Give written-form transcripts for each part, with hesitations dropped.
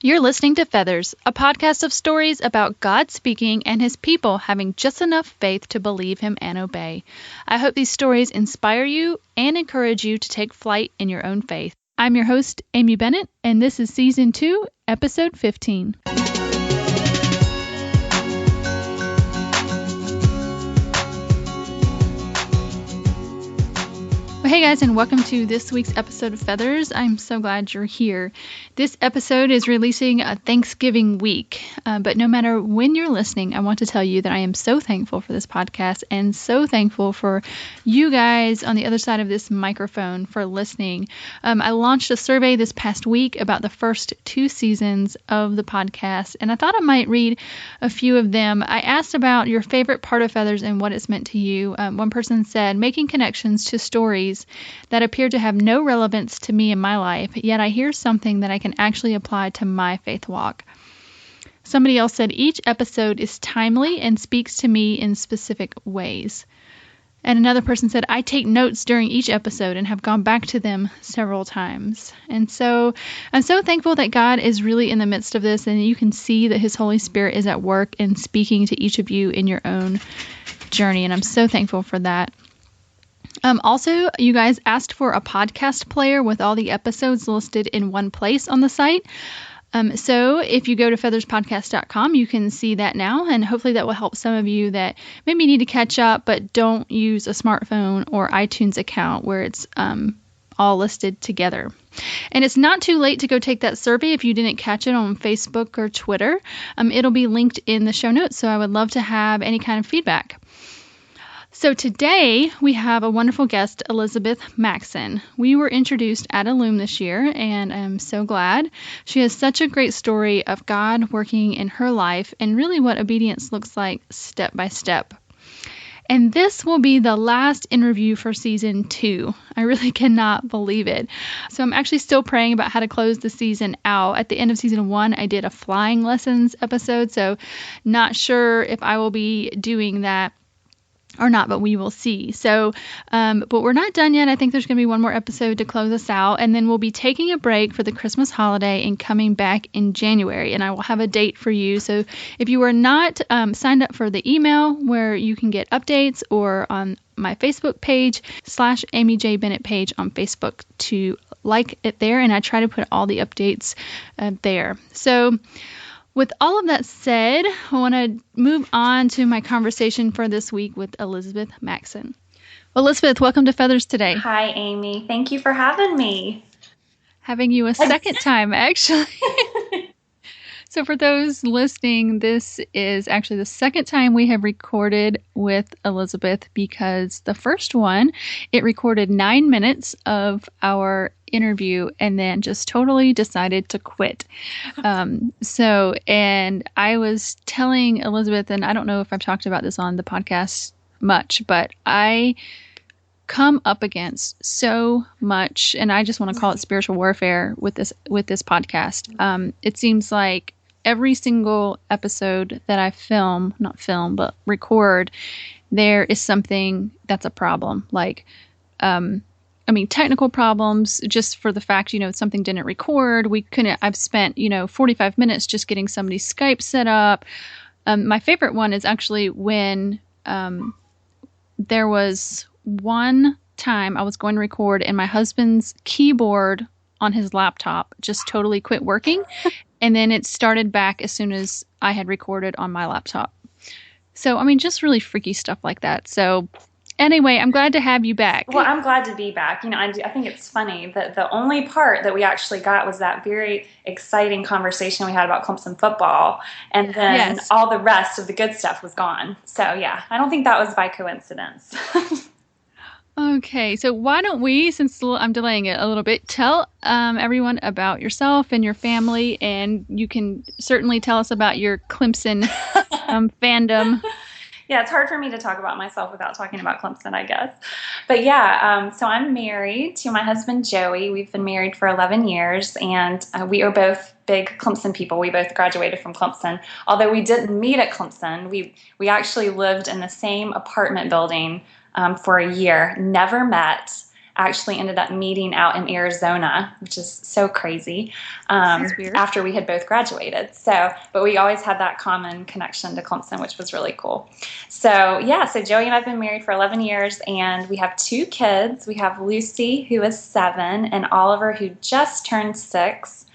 You're listening to Feathers, a podcast of stories about God speaking and his people having just enough faith to believe him and obey. I hope these stories inspire you and encourage you to take flight in your own faith. I'm your host, Amy Bennett, and this is Season 2, Episode 15. Hey guys, and welcome to this week's episode of Feathers. I'm so glad you're here. This episode is releasing a Thanksgiving week, but no matter when you're listening, I want to tell you that I am so thankful for this podcast and so thankful for you guys on the other side of this microphone for listening. I launched a survey this past week about the first 2 seasons of the podcast, and I thought I might read a few of them. I asked about your favorite part of Feathers and what it's meant to you. One person said, making connections to stories that appear to have no relevance to me in my life, yet I hear something that I can actually apply to my faith walk. Somebody else said, each episode is timely and speaks to me in specific ways. And another person said, I take notes during each episode and have gone back to them several times. And so I'm so thankful that God is really in the midst of this, and you can see that his Holy Spirit is at work and speaking to each of you in your own journey. And I'm so thankful for that. Also, you guys asked for a podcast player with all the episodes listed in one place on the site. So if you go to featherspodcast.com, you can see that now, and hopefully that will help some of you that maybe need to catch up but don't use a smartphone or iTunes account where it's all listed together. And it's not too late to go take that survey if you didn't catch it on Facebook or Twitter. It'll be linked in the show notes, so I would love to have any kind of feedback. So today we have a wonderful guest, Elizabeth Maxon. We were introduced at Illum this year, and I'm so glad. She has such a great story of God working in her life and really what obedience looks like step by step. And this will be the last interview for Season 2. I really cannot believe it. So I'm actually still praying about how to close the season out. At the end of Season 1, I did a flying lessons episode, so not sure if I will be doing that or not, but we will see. So, but we're not done yet. I think there's going to be one more episode to close us out, and then we'll be taking a break for the Christmas holiday and coming back in January, and I will have a date for you. So if you are not signed up for the email where you can get updates, or on my Facebook page / Amy J. Bennett page on Facebook, to like it there, and I try to put all the updates there. So with all of that said, I want to move on to my conversation for this week with Elizabeth Maxon. Well, Elizabeth, welcome to Feathers today. Hi, Amy. Thank you for having me. Having you a second time, actually. So for those listening, this is actually the second time we have recorded with Elizabeth, because the first one, it recorded 9 minutes of our interview and then just totally decided to quit. And I was telling Elizabeth, and I don't know if I've talked about this on the podcast much, but I come up against so much, and I just want to call it spiritual warfare with this podcast. It seems like every single episode that I record, there is something that's a problem. Like, technical problems, just for the fact, something didn't record. I've spent, 45 minutes just getting somebody's Skype set up. My favorite one is actually when there was one time I was going to record and my husband's keyboard on his laptop just totally quit working. And then it started back as soon as I had recorded on my laptop. So, just really freaky stuff like that. So anyway, I'm glad to have you back. Well, I'm glad to be back. I think it's funny that the only part that we actually got was that very exciting conversation we had about Clemson football. And then all the rest of the good stuff was gone. So, yeah, I don't think that was by coincidence. Okay, so why don't we, since I'm delaying it a little bit, tell everyone about yourself and your family, and you can certainly tell us about your Clemson fandom. Yeah, it's hard for me to talk about myself without talking about Clemson, I guess. But yeah, so I'm married to my husband, Joey. We've been married for 11 years, and we are both big Clemson people. We both graduated from Clemson. Although we didn't meet at Clemson, we actually lived in the same apartment building for a year, never met. actually ended up meeting out in Arizona, which is so crazy, That's weird. after we had both graduated. So, but we always had that common connection to Clemson, which was really cool. So yeah, so Joey and I have been married for 11 years, and we have 2 kids. We have Lucy, who is 7, and Oliver, who just turned 6.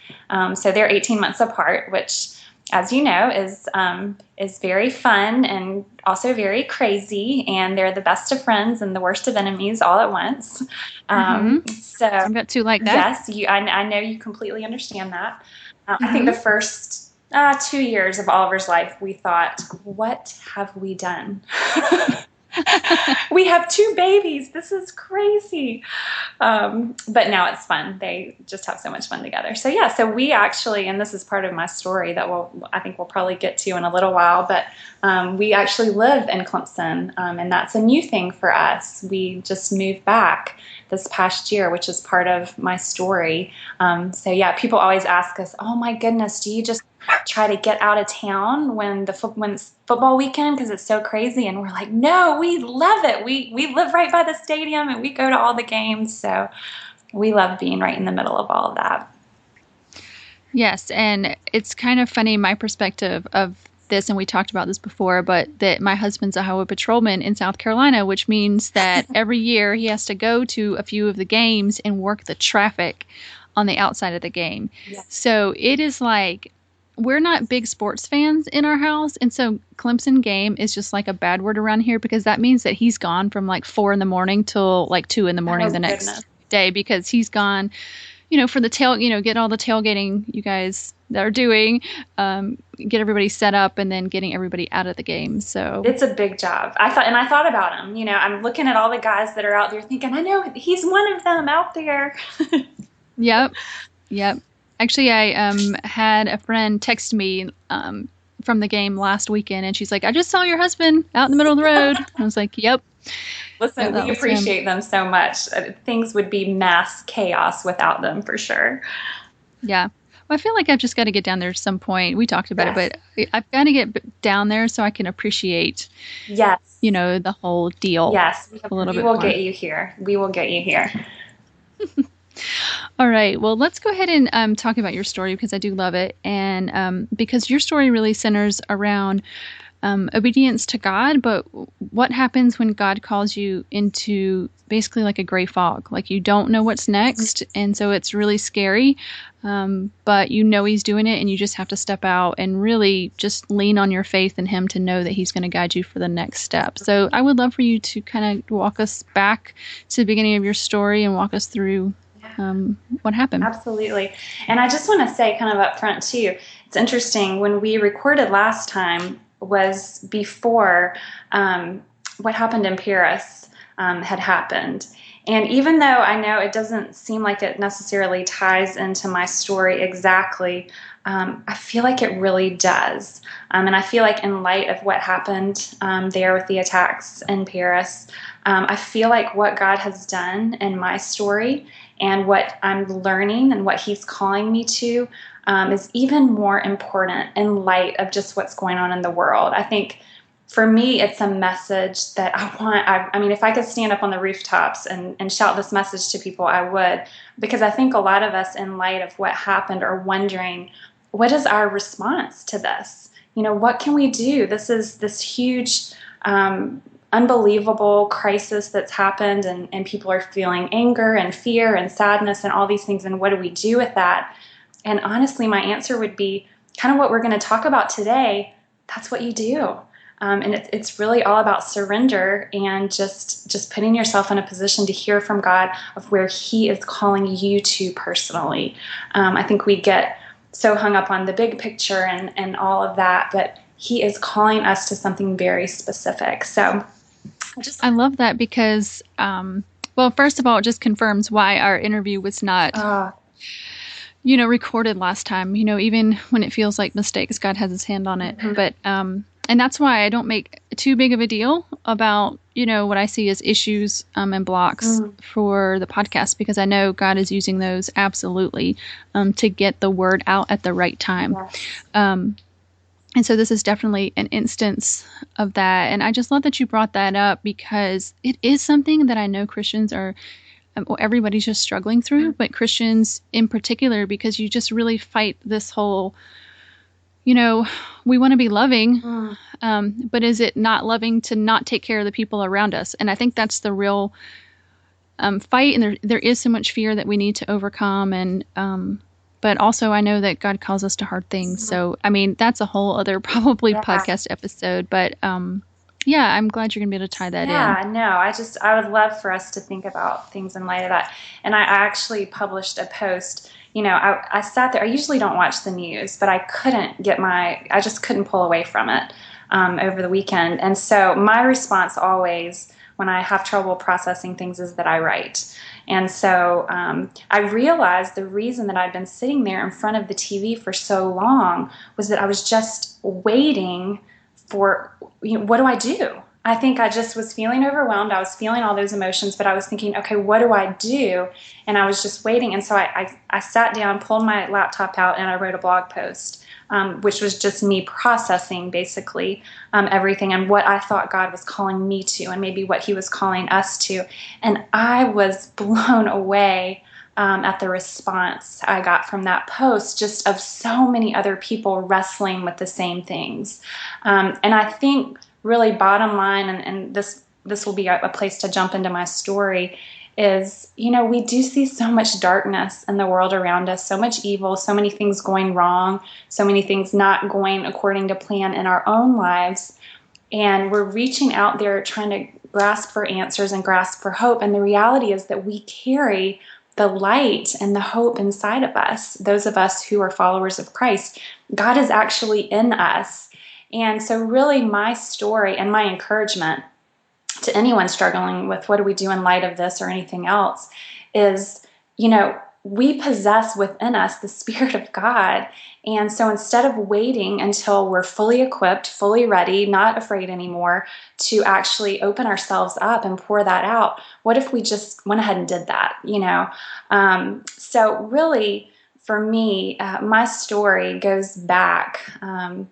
So they're 18 months apart, which, as you know, is very fun and also very crazy. And they're the best of friends and the worst of enemies all at once. So I've got 2 like that. Yes, I know you completely understand that. I think the first 2 years of Oliver's life, we thought, what have we done? We have 2 babies. This is crazy. But now it's fun. They just have so much fun together. So yeah, so we actually, and this is part of my story that I think we'll probably get to in a little while, but we actually live in Clemson, and that's a new thing for us. We just moved back this past year, which is part of my story. So yeah, people always ask us, oh my goodness, do you just try to get out of town when it's football weekend because it's so crazy? And we're like, no, we love it. We live right by the stadium and we go to all the games. So we love being right in the middle of all of that. Yes, and it's kind of funny, my perspective of this, and we talked about this before, but that my husband's a highway patrolman in South Carolina, which means that every year he has to go to a few of the games and work the traffic on the outside of the game. Yes. So it is like, we're not big sports fans in our house, and so Clemson game is just like a bad word around here, because that means that he's gone from like 4 a.m. till like 2 a.m. the next day, because he's gone, for the get all the tailgating you guys that are doing, get everybody set up, and then getting everybody out of the game. So it's a big job. I thought about him. I'm looking at all the guys that are out there thinking, I know he's one of them out there. Yep. Actually, I had a friend text me from the game last weekend, and she's like, I just saw your husband out in the middle of the road. I was like, yep. Listen, we appreciate them so much. Things would be mass chaos without them, for sure. Yeah. Well, I feel like I've just got to get down there at some point. We talked about it, but I've got to get down there so I can appreciate, the whole deal. Yes, we will get you here. We will get you here. All right. Well, let's go ahead and talk about your story, because I do love it. And because your story really centers around obedience to God, but what happens when God calls you into basically like a gray fog, like you don't know what's next. And so it's really scary, but he's doing it, and you just have to step out and really just lean on your faith in him to know that he's going to guide you for the next step. So I would love for you to kind of walk us back to the beginning of your story and walk us through what happened. Absolutely. And I just want to say kind of up front too, it's interesting, when we recorded last time was before what happened in Paris had happened. And even though I know it doesn't seem like it necessarily ties into my story exactly, I feel like it really does. And I feel like in light of what happened there with the attacks in Paris, I feel like what God has done in my story and what I'm learning and what he's calling me to is even more important in light of just what's going on in the world. I think for me, it's a message that I mean, if I could stand up on the rooftops and shout this message to people, I would, because I think a lot of us, in light of what happened, are wondering, what is our response to this? What can we do? This is this huge, unbelievable crisis that's happened, and people are feeling anger and fear and sadness and all these things. And what do we do with that? And honestly, my answer would be kind of what we're going to talk about today. That's what you do. And it's really all about surrender and just putting yourself in a position to hear from God of where he is calling you to personally. I think we get so hung up on the big picture and all of that, but he is calling us to something very specific. So I love that, because, first of all, it just confirms why our interview was not recorded last time. Even when it feels like mistakes, God has his hand on it. Mm-hmm. But and that's why I don't make too big of a deal about what I see as issues and blocks for the podcast, because I know God is using those absolutely to get the word out at the right time. Yes. And so this is definitely an instance of that. And I just love that you brought that up, because it is something that I know Christians are everybody's just struggling through, but Christians in particular, because you just really fight this whole, we want to be loving, but is it not loving to not take care of the people around us? And I think that's the real fight. And there is so much fear that we need to overcome. And but also I know that God calls us to hard things. So, I mean, that's a whole other probably podcast episode. But yeah, I'm glad you're going to be able to tie that in. Yeah, no, I would love for us to think about things in light of that. And I actually published a post. I sat there. I usually don't watch the news, but I just couldn't pull away from it over the weekend. And so my response always when I have trouble processing things is that I write. And so I realized the reason that I'd been sitting there in front of the TV for so long was that I was just waiting for, what do I do? I think I just was feeling overwhelmed. I was feeling all those emotions, but I was thinking, okay, what do I do? And I was just waiting. And so I sat down, pulled my laptop out, and I wrote a blog post, which was just me processing basically everything and what I thought God was calling me to and maybe what he was calling us to. And I was blown away at the response I got from that post, just of so many other people wrestling with the same things. And I think really bottom line, and this will be a place to jump into my story, is, we do see so much darkness in the world around us, so much evil, so many things going wrong, so many things not going according to plan in our own lives. And we're reaching out there trying to grasp for answers and grasp for hope. And the reality is that we carry the light and the hope inside of us, those of us who are followers of Christ. God is actually in us. And so really my story and my encouragement to anyone struggling with what do we do in light of this or anything else is, we possess within us the Spirit of God. And so instead of waiting until we're fully equipped, fully ready, not afraid anymore to actually open ourselves up and pour that out, what if we just went ahead and did that, So really, for me, my story goes back, and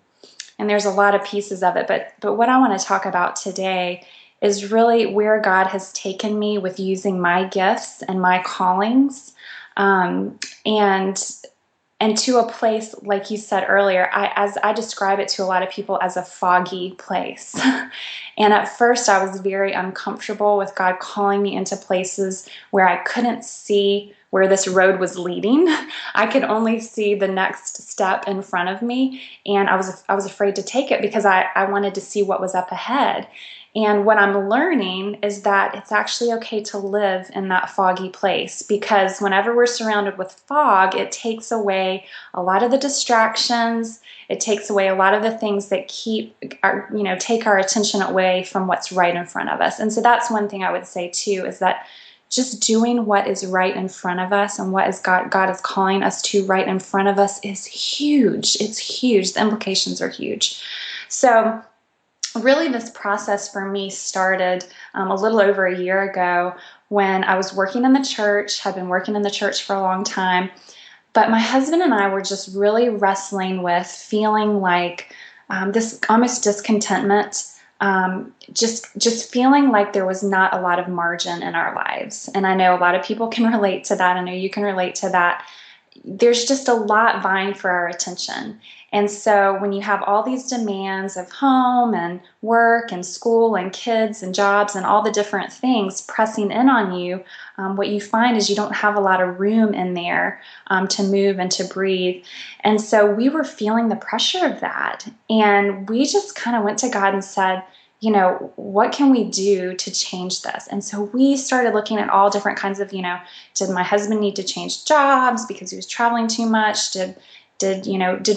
there's a lot of pieces of it, but what I want to talk about today is really where God has taken me with using my gifts and my callings, and to a place, like you said earlier, as I describe it to a lot of people, as a foggy place. And at first I was very uncomfortable with God calling me into places where I couldn't see where this road was leading. I could only see the next step in front of me, and I was afraid to take it because I wanted to see what was up ahead. And what I'm learning is that it's actually okay to live in that foggy place, because whenever we're surrounded with fog, it takes away a lot of the distractions. It takes away a lot of the things that take our attention away from what's right in front of us. And so that's one thing I would say too, is that just doing what is right in front of us and what is God is calling us to right in front of us is huge. It's huge. The implications are huge. So really, this process for me started a little over a year ago when I was working in the church, had been working in the church for a long time. But my husband and I were just really wrestling with feeling like this almost discontentment, just feeling like there was not a lot of margin in our lives. And I know a lot of people can relate to that. I know you can relate to that. There's just a lot vying for our attention. And so when you have all these demands of home and work and school and kids and jobs and all the different things pressing in on you, what you find is you don't have a lot of room in there to move and to breathe. And so we were feeling the pressure of that. And we just kind of went to God and said, what can we do to change this? And so we started looking at all different kinds of, did my husband need to change jobs because he was traveling too much? Did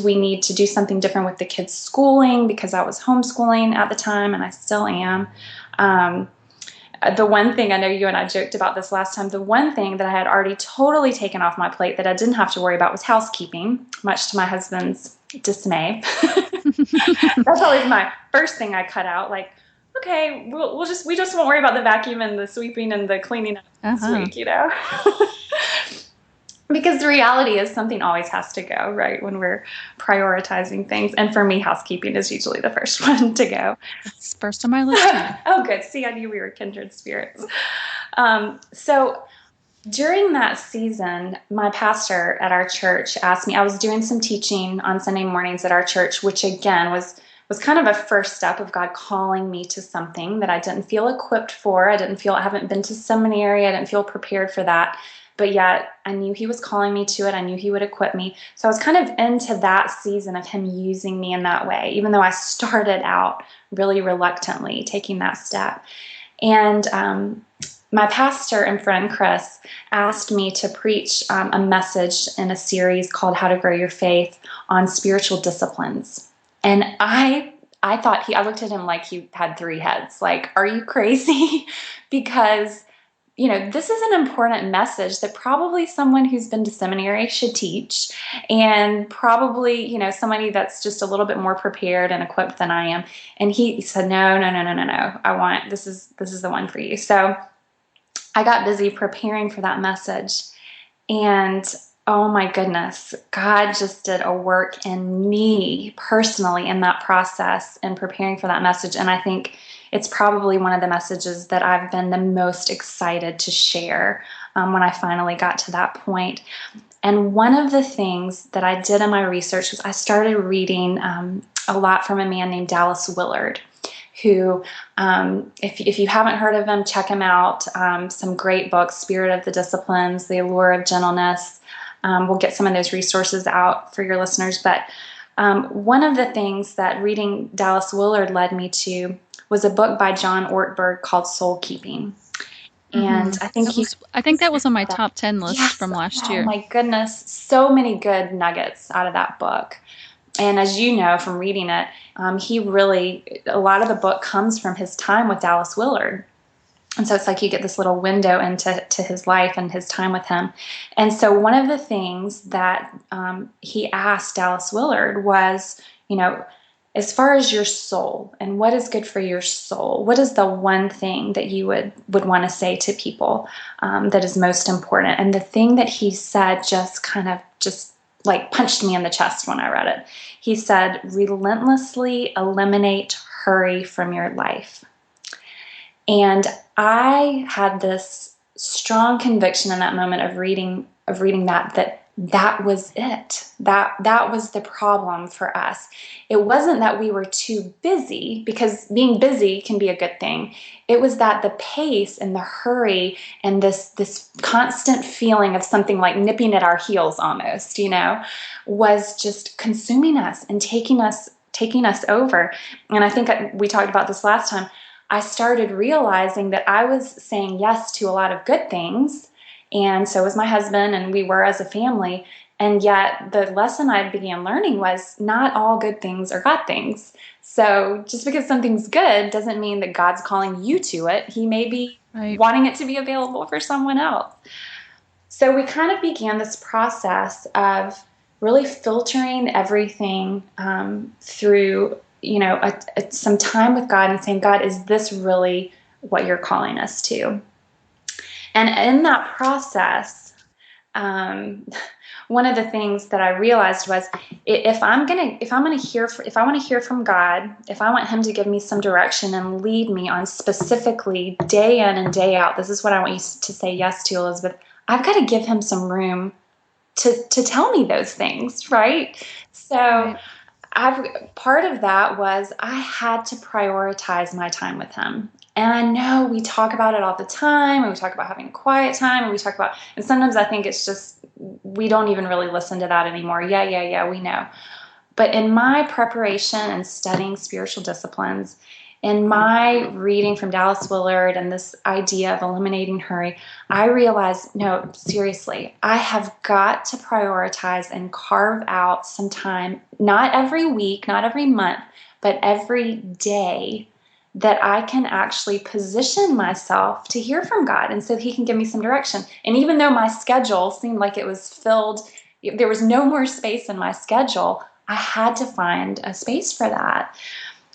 we need to do something different with the kids' schooling, because I was homeschooling at the time and I still am. The one thing, I know you and I joked about this last time, the one thing that I had already totally taken off my plate that I didn't have to worry about was housekeeping, much to my husband's dismay. That's always my first thing I cut out. Like, okay, we just won't worry about the vacuum and the sweeping and the cleaning up this week, Because the reality is something always has to go, right, when we're prioritizing things. And for me, housekeeping is usually the first one to go. It's first on my list too. Oh, good. See, I knew we were kindred spirits. So During that season, my pastor at our church asked me, I was doing some teaching on Sunday mornings at our church, which again was kind of a first step of God calling me to something that I didn't feel equipped for. I haven't been to seminary. I didn't feel prepared for that. But yet I knew he was calling me to it. I knew he would equip me. So I was kind of into that season of him using me in that way, even though I started out really reluctantly taking that step. And my pastor and friend, Chris, asked me to preach a message in a series called How to Grow Your Faith on spiritual disciplines. And I thought I looked at him like he had three heads. Like, are you crazy? Because, this is an important message that probably someone who's been to seminary should teach, and probably, somebody that's just a little bit more prepared and equipped than I am. And he said, no. This is the one for you. So I got busy preparing for that message, and oh my goodness, God just did a work in me personally in that process in preparing for that message. And I think it's probably one of the messages that I've been the most excited to share when I finally got to that point. And one of the things that I did in my research was I started reading a lot from a man named Dallas Willard, who, if you haven't heard of him, check him out. Some great books, Spirit of the Disciplines, The Allure of Gentleness. We'll get some of those resources out for your listeners. But one of the things that reading Dallas Willard led me to was a book by John Ortberg called Soul Keeping. And I think that was on my top 10 list from last year. Oh my goodness, so many good nuggets out of that book. And as you know from reading it, a lot of the book comes from his time with Dallas Willard. And so it's like you get this little window into his life and his time with him. And so one of the things that he asked Dallas Willard was, as far as your soul and what is good for your soul, what is the one thing that you would want to say to people that is most important? And the thing that he said just like punched me in the chest when I read it. He said, relentlessly eliminate hurry from your life. And I had this strong conviction in that moment of reading that was it. That was the problem for us. It wasn't that we were too busy, because being busy can be a good thing. It was that the pace and the hurry and this constant feeling of something like nipping at our heels almost, was just consuming us and taking us over. And I think we talked about this last time. I started realizing that I was saying yes to a lot of good things, and so was my husband, and we were as a family. And yet the lesson I began learning was not all good things are God things. So just because something's good doesn't mean that God's calling you to it. He may be wanting it to be available for someone else. So we kind of began this process of really filtering everything through some time with God and saying, God, is this really what you're calling us to? And in that process, one of the things that I realized was if I want to hear from God, if I want him to give me some direction and lead me on specifically day in and day out, this is what I want you to say yes to, Elizabeth, I've got to give him some room to tell me those things, right? So part of that was I had to prioritize my time with him. And I know we talk about it all the time, and we talk about having quiet time, and sometimes I think it's just, we don't even really listen to that anymore. Yeah, we know. But in my preparation and studying spiritual disciplines, in my reading from Dallas Willard and this idea of eliminating hurry, I realized, no, seriously, I have got to prioritize and carve out some time, not every week, not every month, but every day, that I can actually position myself to hear from God, and so he can give me some direction. And even though my schedule seemed like it was filled, there was no more space in my schedule, I had to find a space for that.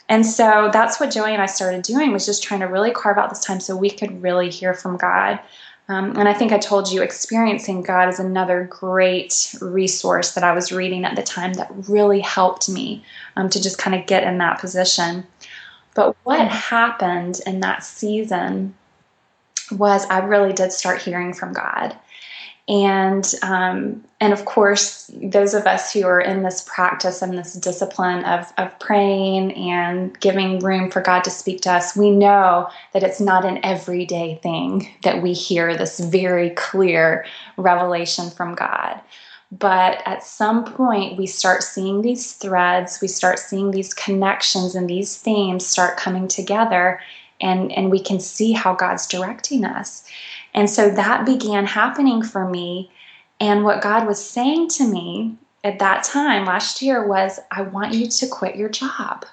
And so that's what Joey and I started doing, was just trying to really carve out this time so we could really hear from God. And I think I told you, Experiencing God is another great resource that I was reading at the time that really helped me to just kind of get in that position. But what happened in that season was I really did start hearing from God. And of course, those of us who are in this practice and this discipline of praying and giving room for God to speak to us, we know that it's not an everyday thing that we hear this very clear revelation from God. But at some point, we start seeing these threads, we start seeing these connections, and these themes start coming together, and we can see how God's directing us. And so that began happening for me. And what God was saying to me at that time last year was, I want you to quit your job.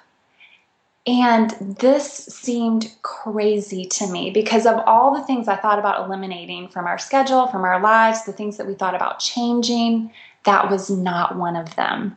And this seemed crazy to me because of all the things I thought about eliminating from our schedule, from our lives, the things that we thought about changing. That was not one of them.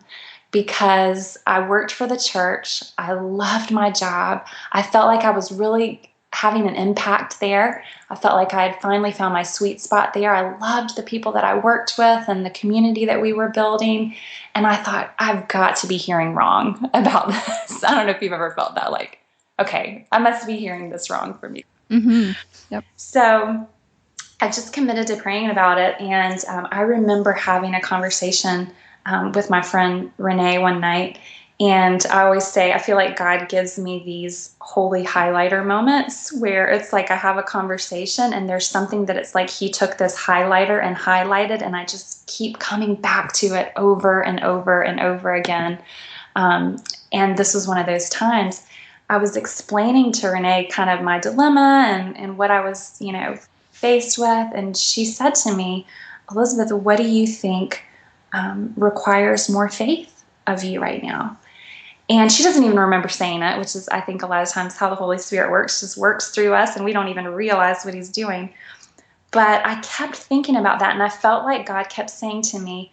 Because I worked for the church. I loved my job. I felt like I was really having an impact there. I felt like I had finally found my sweet spot there. I loved the people that I worked with and the community that we were building. And I thought, I've got to be hearing wrong about this. I don't know if you've ever felt that, like, okay, I must be hearing this wrong from you. Mm-hmm. Yep. So I just committed to praying about it. And I remember having a conversation with my friend Renee one night. And I always say, I feel like God gives me these holy highlighter moments where it's like I have a conversation and there's something that it's like he took this highlighter and highlighted, and I just keep coming back to it over and over and over again. And this was one of those times. I was explaining to Renee kind of my dilemma and what I was, faced with. And she said to me, Elizabeth, what do you think requires more faith of you right now? And she doesn't even remember saying it, which is, I think, a lot of times how the Holy Spirit works, just works through us, and we don't even realize what he's doing. But I kept thinking about that, and I felt like God kept saying to me,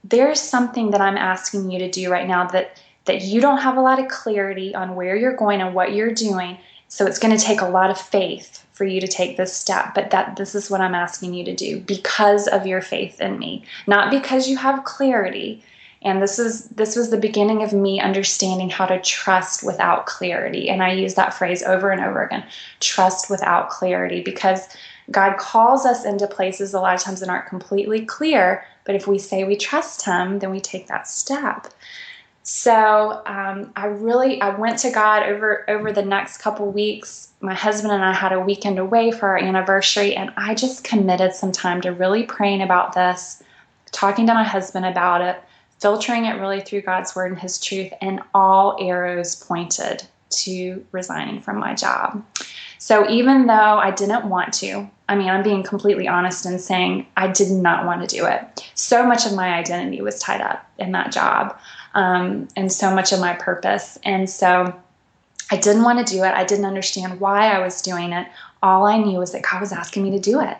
there's something that I'm asking you to do right now that you don't have a lot of clarity on where you're going and what you're doing. So it's going to take a lot of faith for you to take this step, but this is what I'm asking you to do because of your faith in me, not because you have clarity. And this was the beginning of me understanding how to trust without clarity. And I use that phrase over and over again, trust without clarity, because God calls us into places a lot of times that aren't completely clear. But if we say we trust him, then we take that step. So I went to God over the next couple weeks. My husband and I had a weekend away for our anniversary, and I just committed some time to really praying about this, talking to my husband about it, filtering it really through God's word and his truth, and all arrows pointed to resigning from my job. So even though I didn't want to, I'm being completely honest and saying I did not want to do it. So much of my identity was tied up in that job, and so much of my purpose. And so I didn't want to do it. I didn't understand why I was doing it. All I knew was that God was asking me to do it.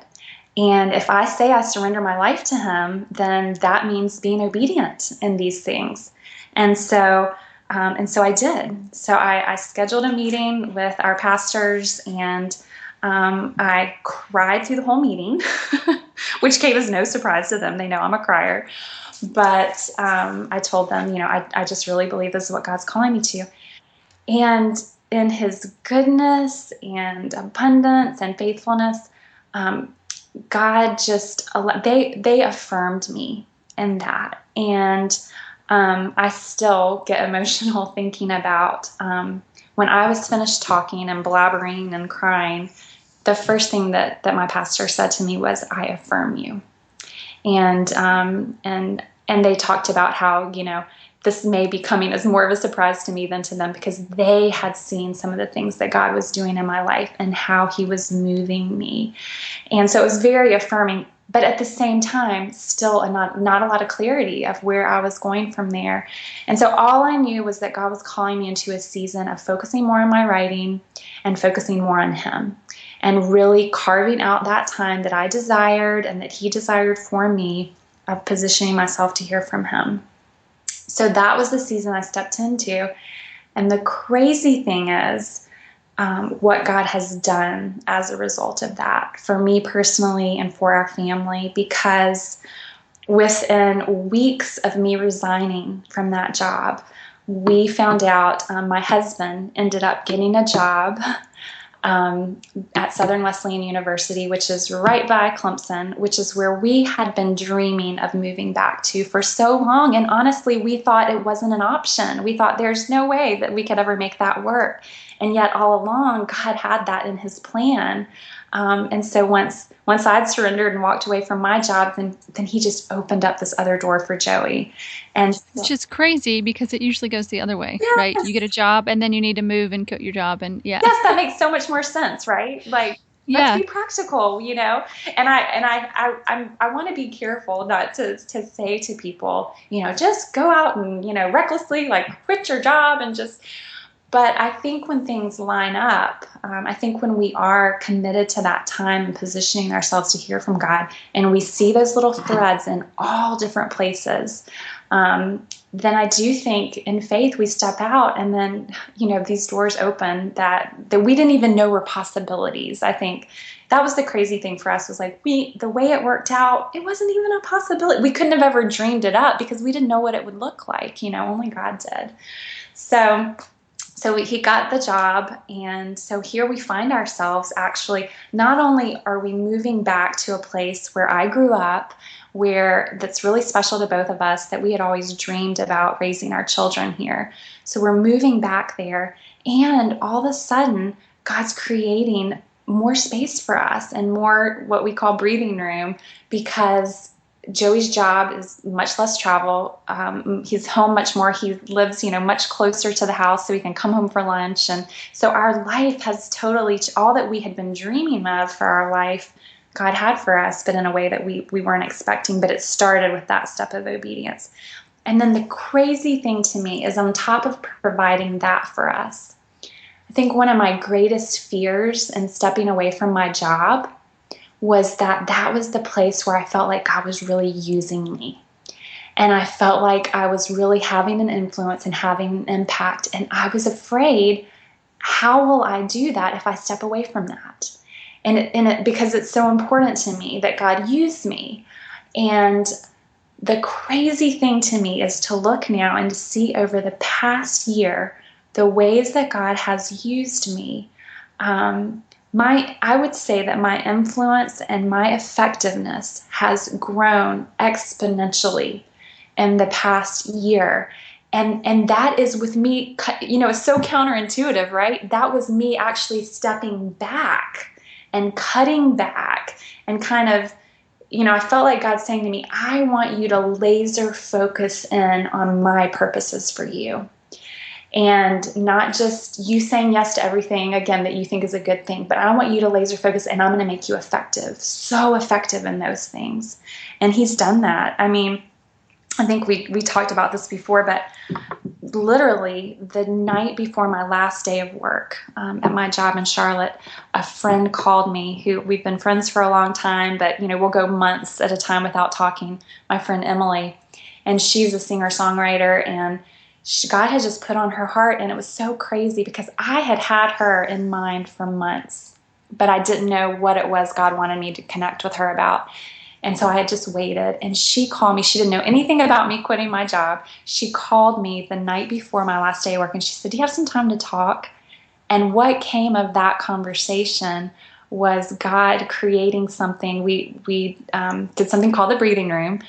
And if I say I surrender my life to him, then that means being obedient in these things. And so I did. So I scheduled a meeting with our pastors, and I cried through the whole meeting, which came as no surprise to them. They know I'm a crier. But I told them, I just really believe this is what God's calling me to. And in his goodness and abundance and faithfulness, God just, they affirmed me in that. And I still get emotional thinking about when I was finished talking and blabbering and crying, the first thing that my pastor said to me was, I affirm you. And they talked about how, this may be coming as more of a surprise to me than to them, because they had seen some of the things that God was doing in my life and how he was moving me. And so it was very affirming, but at the same time, still not a lot of clarity of where I was going from there. And so all I knew was that God was calling me into a season of focusing more on my writing and focusing more on him, and really carving out that time that I desired and that he desired for me, of positioning myself to hear from him. So that was the season I stepped into. And the crazy thing is what God has done as a result of that for me personally and for our family, because within weeks of me resigning from that job, we found out my husband ended up getting a job at Southern Wesleyan University, which is right by Clemson, which is where we had been dreaming of moving back to for so long. And honestly, we thought it wasn't an option. We thought there's no way that we could ever make that work. And yet all along, God had that in his plan. And so once I'd surrendered and walked away from my job, then he just opened up this other door for Joey. And it's just crazy because it usually goes the other way, yes. right? You get a job and then you need to move and quit your job. And yes, that makes so much more sense, right? Like, let's be practical, you know? And I want to be careful not to say to people, you know, just go out and, you know, recklessly like quit your job and just. But I think when things line up, I think when we are committed to that time and positioning ourselves to hear from God, and we see those little threads in all different places, then I do think in faith we step out, and then, you know, these doors open that we didn't even know were possibilities. I think that was the crazy thing for us, was like the way it worked out, it wasn't even a possibility. We couldn't have ever dreamed it up because we didn't know what it would look like. You know, only God did. So he got the job, and so here we find ourselves actually, not only are we moving back to a place where I grew up, where that's really special to both of us, that we had always dreamed about raising our children here. So we're moving back there, and all of a sudden, God's creating more space for us and more what we call breathing room, because Joey's job is much less travel. He's home much more. He lives, you know, much closer to the house, so he can come home for lunch. And so our life has totally, all that we had been dreaming of for our life, God had for us, but in a way that we weren't expecting. But it started with that step of obedience. And then the crazy thing to me is, on top of providing that for us, I think one of my greatest fears in stepping away from my job was that was the place where I felt like God was really using me. And I felt like I was really having an influence and having an impact. And I was afraid, how will I do that if I step away from that? And because it's so important to me that God used me. And the crazy thing to me is to look now and to see over the past year the ways that God has used me. I would say that my influence and my effectiveness has grown exponentially in the past year. And that is with me, you know, it's so counterintuitive, right? That was me actually stepping back and cutting back and kind of, you know, I felt like God saying to me, I want you to laser focus in on my purposes for you. And not just you saying yes to everything, again, that you think is a good thing, but I want you to laser focus, and I'm going to make you effective, so effective in those things. And he's done that. I mean, I think we talked about this before, but literally the night before my last day of work at my job in Charlotte, a friend called me, who we've been friends for a long time, but, you know, we'll go months at a time without talking, my friend Emily. And she's a singer-songwriter, and God had just put on her heart, and it was so crazy because I had her in mind for months, but I didn't know what it was God wanted me to connect with her about. And so I had just waited, and she called me. She didn't know anything about me quitting my job. She called me the night before my last day of work, and she said, do you have some time to talk? And what came of that conversation was God creating something. We did something called the Breathing Room,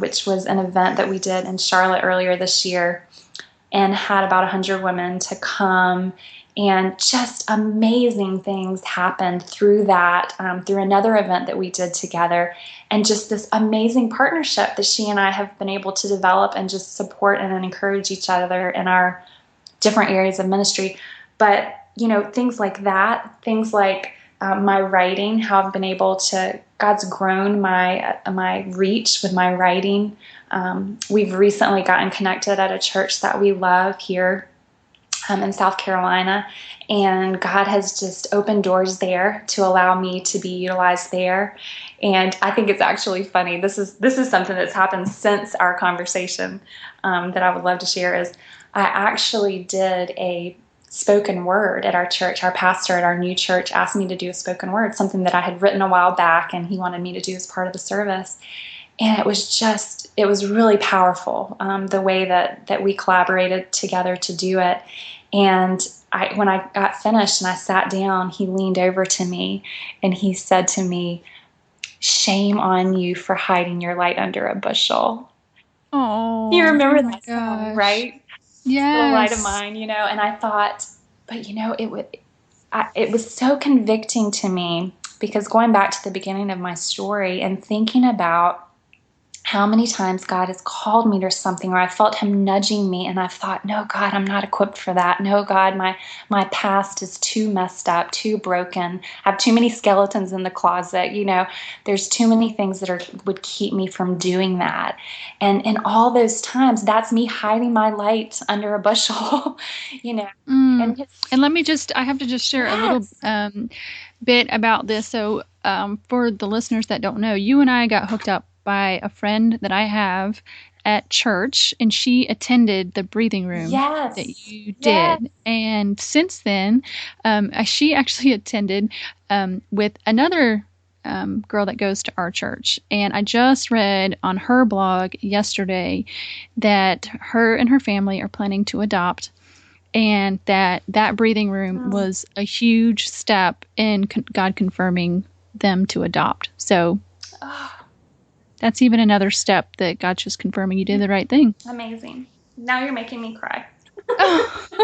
which was an event that we did in Charlotte earlier this year, and had about 100 women to come, and just amazing things happened through that, through another event that we did together, and just this amazing partnership that she and I have been able to develop and just support and encourage each other in our different areas of ministry. But, you know, things like that, things like my writing, how I've been able to, God's grown my reach with my writing. We've recently gotten connected at a church that we love here in South Carolina, and God has just opened doors there to allow me to be utilized there. And I think it's actually funny. This is something that's happened since our conversation that I would love to share. Is I actually did a spoken word at our church. Our pastor at our new church asked me to do a spoken word, something that I had written a while back, and he wanted me to do as part of the service. And it was really powerful, the way that we collaborated together to do it. And when I got finished and I sat down, he leaned over to me and he said to me, "Shame on you for hiding your light under a bushel." You Oh, remember oh my that song, gosh. right? Little light of Yes. mine, and I thought, but it was so convicting to me, because going back to the beginning of my story and thinking about how many times God has called me to something, or I felt him nudging me, and I've thought, no, God, I'm not equipped for that. No, God, my past is too messed up, too broken. I have too many skeletons in the closet. There's too many things that would keep me from doing that. And in all those times, that's me hiding my light under a bushel, you know. Mm. And his, And I have to just share a little yes, bit about this. So, for the listeners that don't know, you and I got hooked up by a friend that I have at church, and she attended the breathing room that yes, you yes. did. And since then, she actually attended with another girl that goes to our church. And I just read on her blog yesterday that her and her family are planning to adopt, and that breathing room Mm. was a huge step in God confirming them to adopt. So Oh, that's even another step that God's just confirming you did the right thing. amazing. Now you're making me cry. Oh.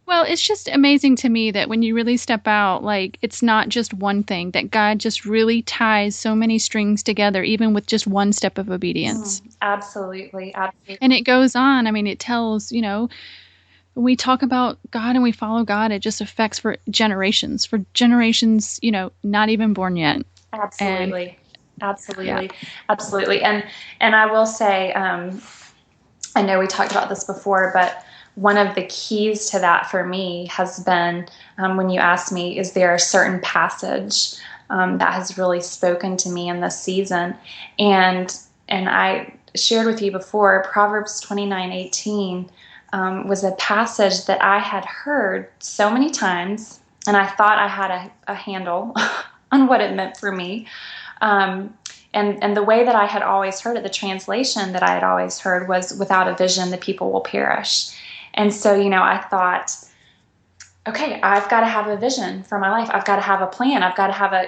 Well, it's just amazing to me that when you really step out, like, it's not just one thing, that God just really ties so many strings together, even with just one step of obedience. Absolutely, absolutely. And it goes on. I mean, it tells, when we talk about God and we follow God, it just affects for generations, not even born yet. And Absolutely. yeah. Absolutely. Absolutely. And I will say, I know we talked about this before, but one of the keys to that for me has been, when you asked me, is there a certain passage that has really spoken to me in this season? And I shared with you before, Proverbs 29:18 was a passage that I had heard so many times, and I thought I had a handle on what it meant for me. Um, and the way that I had always heard it, the translation that I had always heard was, "Without a vision, the people will perish." And so, I thought, okay, I've got to have a vision for my life. I've got to have a plan. I've got to have a,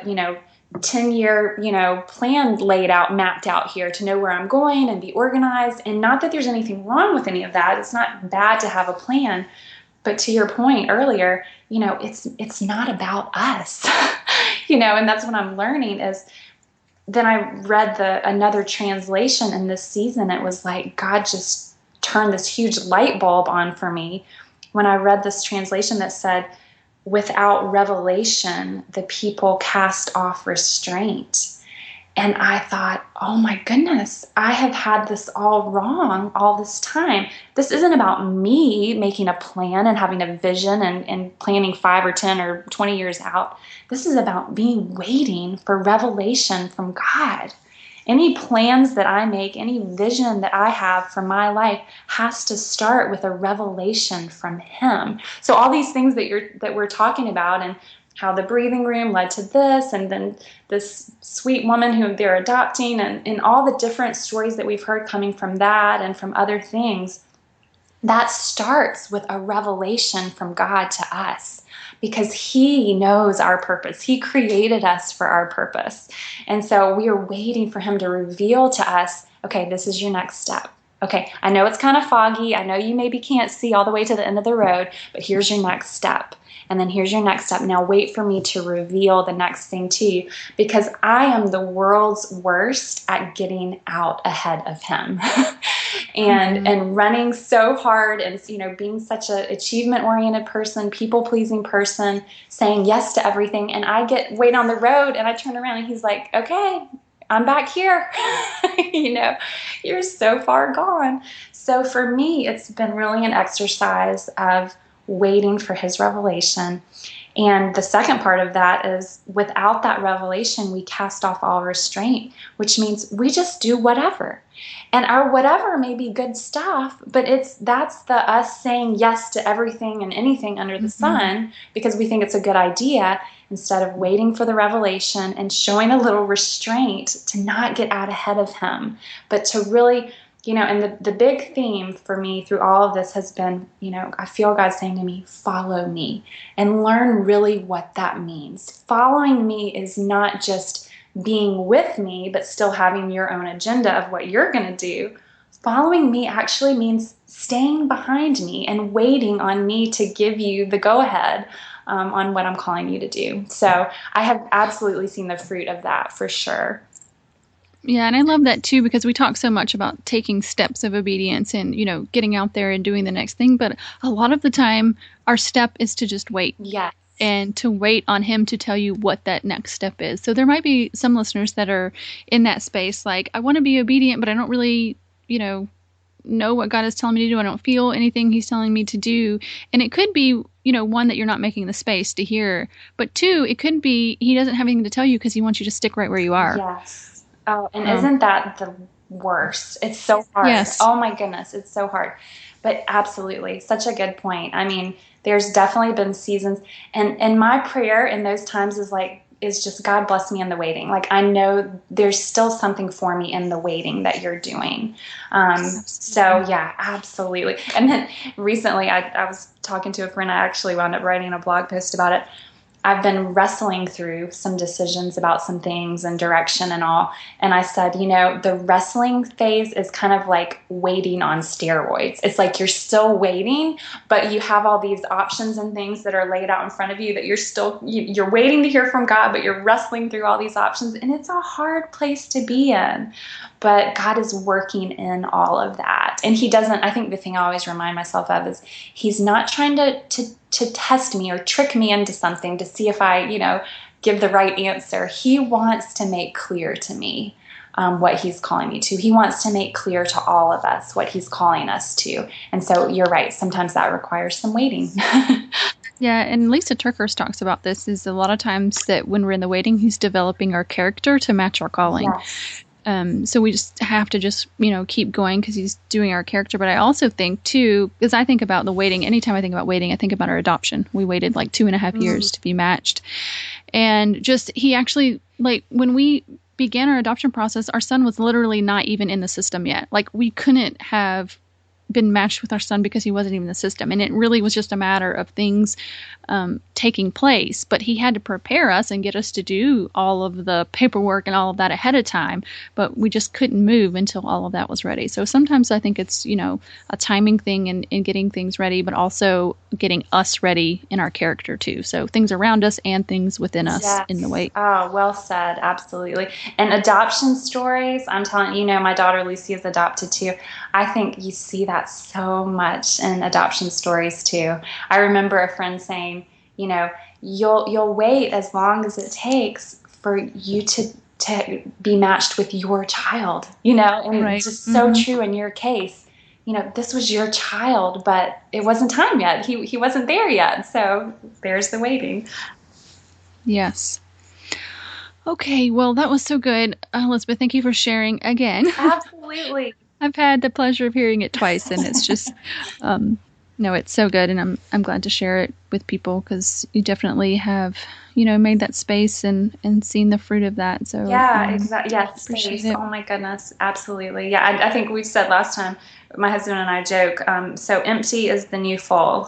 10-year, plan laid out, mapped out here to know where I'm going and be organized. And not that there's anything wrong with any of that. It's not bad to have a plan. But to your point earlier, it's not about us, and that's what I'm learning is, then I read another translation in this season. It was like God just turned this huge light bulb on for me when I read this translation that said, "Without revelation, the people cast off restraint." And I thought, oh my goodness, I have had this all wrong all this time. This isn't about me making a plan and having a vision and planning 5 or 10 or 20 years out. This is about me waiting for revelation from God. Any plans that I make, any vision that I have for my life has to start with a revelation from Him. So all these things that we're talking about, and how the breathing room led to this, and then this sweet woman who they're adopting, and all the different stories that we've heard coming from that and from other things, that starts with a revelation from God to us, because He knows our purpose. He created us for our purpose. And so we are waiting for Him to reveal to us, okay, this is your next step. Okay, I know it's kind of foggy. I know you maybe can't see all the way to the end of the road, but here's your next step. And then here's your next step. Now wait for me to reveal the next thing to you, because I am the world's worst at getting out ahead of Him. And running so hard, and being such an achievement oriented person, people pleasing person, saying yes to everything. And I wait on the road, and I turn around and He's like, okay, I'm back here. You're so far gone. So for me, it's been really an exercise of waiting for His revelation. And the second part of that is without that revelation, we cast off all restraint, which means we just do whatever. And our whatever may be good stuff, but that's the us saying yes to everything and anything under the sun because we think it's a good idea, instead of waiting for the revelation and showing a little restraint to not get out ahead of him, but to really, and the big theme for me through all of this has been, I feel God saying to me, follow me, and learn really what that means. Following me is not just being with me, but still having your own agenda of what you're going to do. Following me actually means staying behind me and waiting on me to give you the go-ahead on what I'm calling you to do. So I have absolutely seen the fruit of that for sure. Yeah, and I love that too, because we talk so much about taking steps of obedience and, getting out there and doing the next thing. But a lot of the time, our step is to just wait. Yes. And to wait on him to tell you what that next step is. So there might be some listeners that are in that space, like, I want to be obedient, but I don't really, know what God is telling me to do. I don't feel anything he's telling me to do. And it could be, one, that you're not making the space to hear. But two, it could be he doesn't have anything to tell you because he wants you to stick right where you are. Yes. Oh, and isn't that the worst? It's so hard. Yes. Oh my goodness, it's so hard. But absolutely, such a good point. I mean, there's definitely been seasons, and my prayer in those times is just, God bless me in the waiting. Like, I know there's still something for me in the waiting that you're doing. So yeah, absolutely. And then recently I was talking to a friend. I actually wound up writing a blog post about it. I've been wrestling through some decisions about some things and direction and all. And I said, the wrestling phase is kind of like waiting on steroids. It's like you're still waiting, but you have all these options and things that are laid out in front of you that you're waiting to hear from God, but you're wrestling through all these options. And it's a hard place to be in. But God is working in all of that. And he doesn't, I think the thing I always remind myself of is he's not trying to test me or trick me into something to see if I, give the right answer. He wants to make clear to me what he's calling me to. He wants to make clear to all of us what he's calling us to. And so you're right. Sometimes that requires some waiting. Yeah, and Lisa Turkers talks about this, is a lot of times that when we're in the waiting, he's developing our character to match our calling. Yes. So we just have to keep going because he's doing our character. But I also think too, because I think about the waiting, anytime I think about waiting, I think about our adoption. We waited like 2.5 years to be matched. And just, he actually, like, when we began our adoption process, our son was literally not even in the system yet. Like, we couldn't have been matched with our son because he wasn't even in the system. And it really was just a matter of things taking place. But he had to prepare us and get us to do all of the paperwork and all of that ahead of time. But we just couldn't move until all of that was ready. So sometimes I think it's, a timing thing in getting things ready, but also getting us ready in our character too. So things around us and things within us in the wait. Oh, well said. Absolutely. And adoption stories, I'm telling you, my daughter Lucy is adopted too. I think you see that so much in adoption stories too. I remember a friend saying, you'll wait as long as it takes for you to be matched with your child, and right. It's just so true in your case. This was your child, but it wasn't time yet. He wasn't there yet. So there's the waiting. Yes. Okay. Well, that was so good. Elizabeth, thank you for sharing again. Absolutely. I've had the pleasure of hearing it twice, and it's just, it's so good, and I'm glad to share it with people because you definitely have, made that space and seen the fruit of that. So yeah, exactly. Yeah, space. Oh my goodness, absolutely. Yeah, I think we said last time. My husband and I joke. So empty is the new full.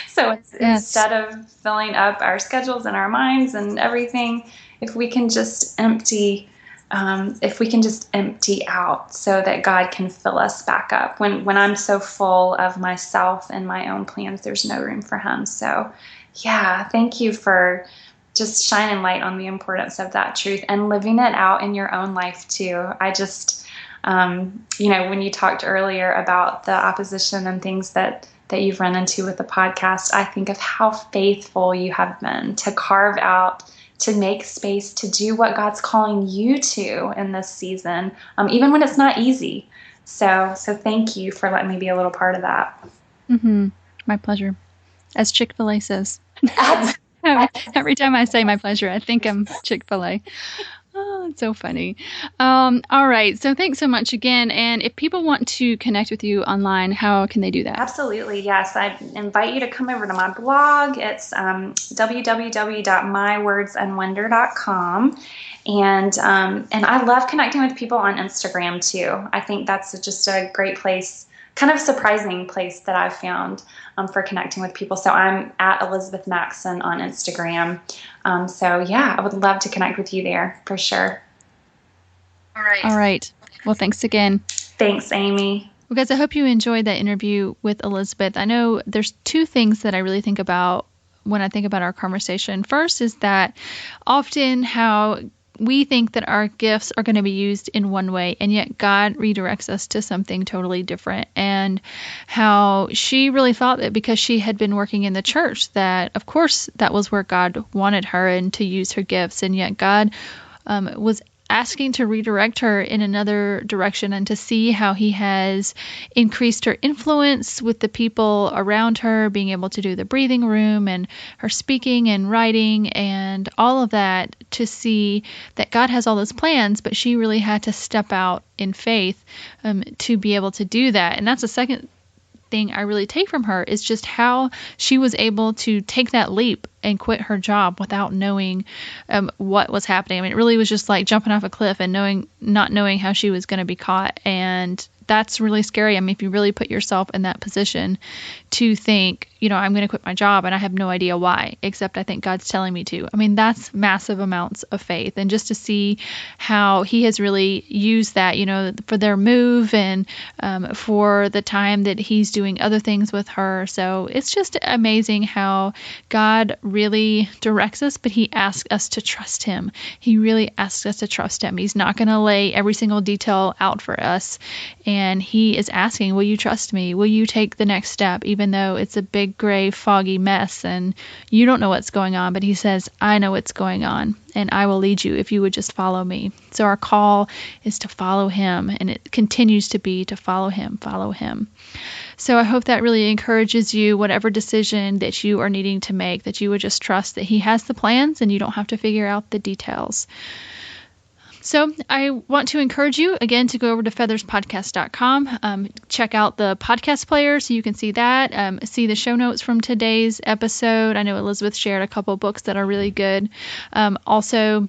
So instead of filling up our schedules and our minds and everything, if we can just empty. If we can just empty out so that God can fill us back up. When I'm so full of myself and my own plans, there's no room for him. So yeah, thank you for just shining light on the importance of that truth and living it out in your own life too. I just, when you talked earlier about the opposition and things that you've run into with the podcast, I think of how faithful you have been to carve out, to make space to do what God's calling you to in this season, even when it's not easy. So thank you for letting me be a little part of that. Mm-hmm. My pleasure. as Chick-fil-A says. Every time I say my pleasure, I think I'm Chick-fil-A. Oh, it's so funny. All right. So thanks so much again. And if people want to connect with you online, how can they do that? Absolutely. Yes. I invite you to come over to my blog. It's www.mywordsandwonder.com. And I love connecting with people on Instagram too. I think that's just a great place, kind of surprising place that I've found for connecting with people. So I'm at Elizabeth Maxon on Instagram. So yeah, I would love to connect with you there for sure. All right. Well, thanks again. Thanks, Amy. Well, guys, I hope you enjoyed that interview with Elizabeth. I know there's two things that I really think about when I think about our conversation. First is that often how we think that our gifts are going to be used in one way, and yet God redirects us to something totally different. And how she really thought that because she had been working in the church, that of course that was where God wanted her and to use her gifts, and yet God was asking to redirect her in another direction and to see how he has increased her influence with the people around her, being able to do the breathing room and her speaking and writing and all of that, to see that God has all those plans, but she really had to step out in faith to be able to do that. And that's the second thing I really take from her, is just how she was able to take that leap and quit her job without knowing what was happening. I mean, it really was just like jumping off a cliff and not knowing how she was going to be caught. And that's really scary. I mean, if you really put yourself in that position to think, I'm going to quit my job and I have no idea why, except I think God's telling me to. I mean, that's massive amounts of faith. And just to see how he has really used that, for their move and for the time that he's doing other things with her. So it's just amazing how God really directs us, but he asks us to trust him. He really asks us to trust him. He's not going to lay every single detail out for us. And he is asking, will you trust me? Will you take the next step, even though it's a big, gray, foggy mess and you don't know what's going on? But he says, I know what's going on, and I will lead you if you would just follow me. So our call is to follow him, and it continues to be to follow him, follow him. So I hope that really encourages you, whatever decision that you are needing to make, that you would just trust that he has the plans and you don't have to figure out the details. So I want to encourage you, again, to go over to featherspodcast.com, check out the podcast player so you can see that, see the show notes from today's episode. I know Elizabeth shared a couple books that are really good. Also,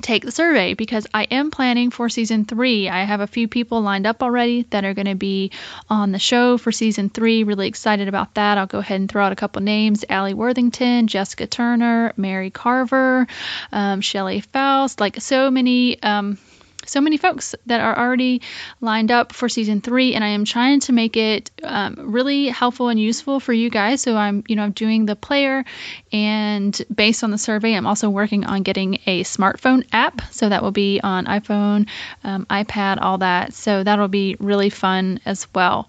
take the survey, because I am planning for season 3. I have a few people lined up already that are going to be on the show for season 3. Really excited about that. I'll go ahead and throw out a couple names: Allie Worthington, Jessica Turner, Mary Carver, Shelley Faust, like so many folks that are already lined up for season 3, and I am trying to make it really helpful and useful for you guys. So I'm doing the player, and based on the survey, I'm also working on getting a smartphone app. So that will be on iPhone, iPad, all that. So that'll be really fun as well.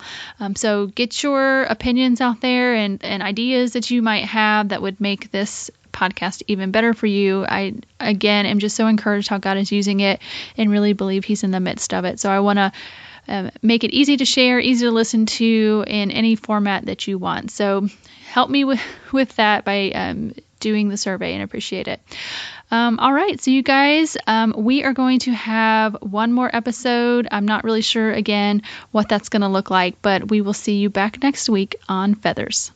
So get your opinions out there and ideas that you might have that would make this podcast even better for you. I, again, am just so encouraged how God is using it and really believe he's in the midst of it. So I want to make it easy to share, easy to listen to in any format that you want. So help me with that by doing the survey, and appreciate it. All right. So you guys, we are going to have one more episode. I'm not really sure, again, what that's going to look like, but we will see you back next week on Feathers.